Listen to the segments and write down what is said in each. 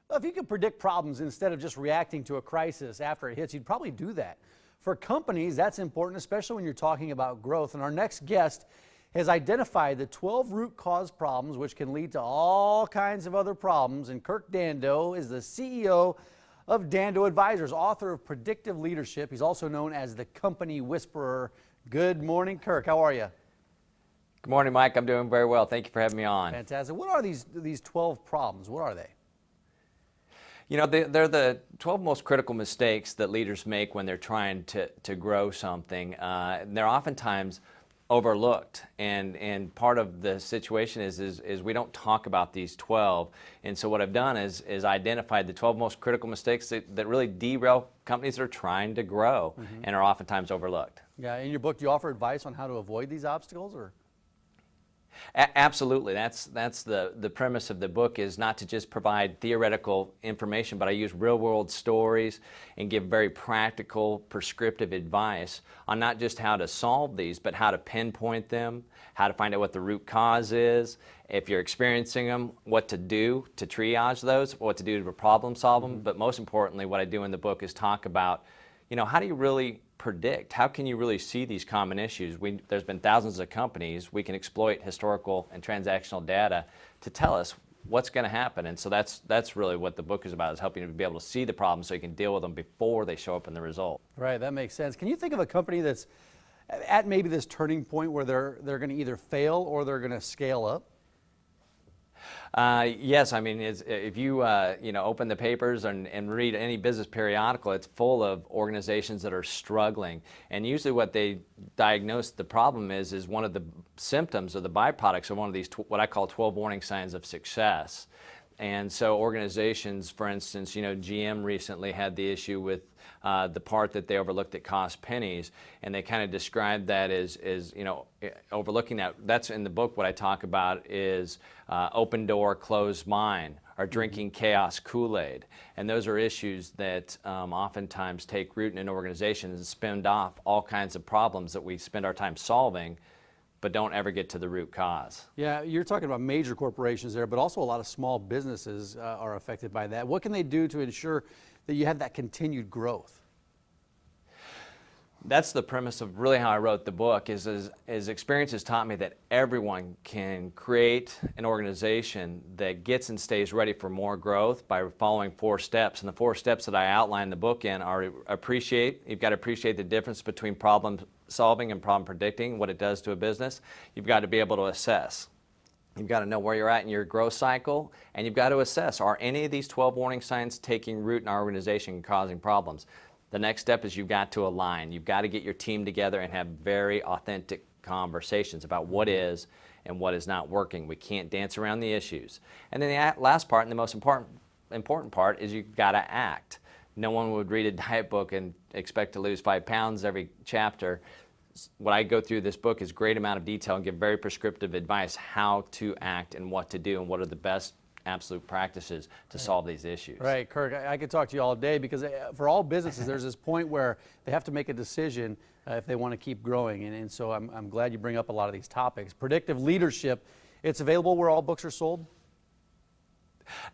Well, if you could predict problems instead of just reacting to a crisis after it hits, you'd probably do that. For companies, that's important, especially when you're talking about growth. And our next guest has identified the 12 root cause problems, which can lead to all kinds of other problems. And Kirk Dando is the CEO of Dando Advisors, author of Predictive Leadership. He's also known as the company whisperer. Good morning, Kirk. How are you? Good morning, Mike. I'm doing very well. Thank you for having me on. Fantastic. What are these 12 problems? What are they? You know, they're the 12 most critical mistakes that leaders make when they're trying to grow something. They're oftentimes overlooked, and part of the situation is we don't talk about these 12. And so what I've done is identified the 12 most critical mistakes that really derail companies that are trying to grow and are oftentimes overlooked. Yeah, in your book, do you offer advice on how to avoid these obstacles, or? Absolutely. That's the premise of the book, is not to just provide theoretical information, but I use real-world stories and give very practical, prescriptive advice on not just how to solve these, but how to pinpoint them, how to find out what the root cause is, if you're experiencing them, what to do to triage those, what to do to problem solve them. But most importantly, what I do in the book is talk about, you know, how do you really predict? How can you really see these common issues? There's been thousands of companies. We can exploit historical and transactional data to tell us what's going to happen. And so that's really what the book is about, is helping you to be able to see the problems so you can deal with them before they show up in the result. Right, that makes sense. Can you think of a company that's at maybe this turning point where they're going to either fail or they're going to scale up? Yes, I mean, if you you know, open the papers and read any business periodical, it's full of organizations that are struggling. And usually what they diagnose the problem is one of the symptoms or the byproducts of one of these what I call 12 warning signs of success. And so organizations, for instance, you know, GM recently had the issue with the part that they overlooked that cost pennies, and they kind of described that as you know, overlooking that. That's in the book. What I talk about is open door, closed mind, or drinking chaos Kool-Aid. And those are issues that oftentimes take root in an organization and spin off all kinds of problems that we spend our time solving, but don't ever get to the root cause. Yeah, you're talking about major corporations there, but also a lot of small businesses are affected by that. What can they do to ensure that you have that continued growth? That's the premise of really how I wrote the book, is experience has taught me that everyone can create an organization that gets and stays ready for more growth by following 4 steps. And the 4 steps that I outline in the book are you've got to appreciate the difference between problem solving and problem predicting, what it does to a business. You've got to be able to assess. You've got to know where you're at in your growth cycle, and you've got to assess, are any of these 12 warning signs taking root in our organization and causing problems? The next step is you've got to align. You've got to get your team together and have very authentic conversations about what is and what is not working. We can't dance around the issues. And then the last part, and the most important part, is you've got to act. No one would read a diet book and expect to lose 5 pounds every chapter. What I go through this book is a great amount of detail and give very prescriptive advice how to act and what to do and what are the best absolute practices to solve these issues. Right, Kirk, I could talk to you all day, because for all businesses there's this point where they have to make a decision if they want to keep growing, and so I'm glad you bring up a lot of these topics. Predictive Leadership, it's available where all books are sold?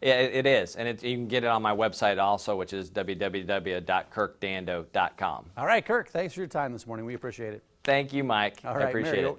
Yeah, it is, and you can get it on my website also, which is www.kirkdando.com. All right, Kirk, thanks for your time this morning. We appreciate it. Thank you, Mike. All right, I appreciate it.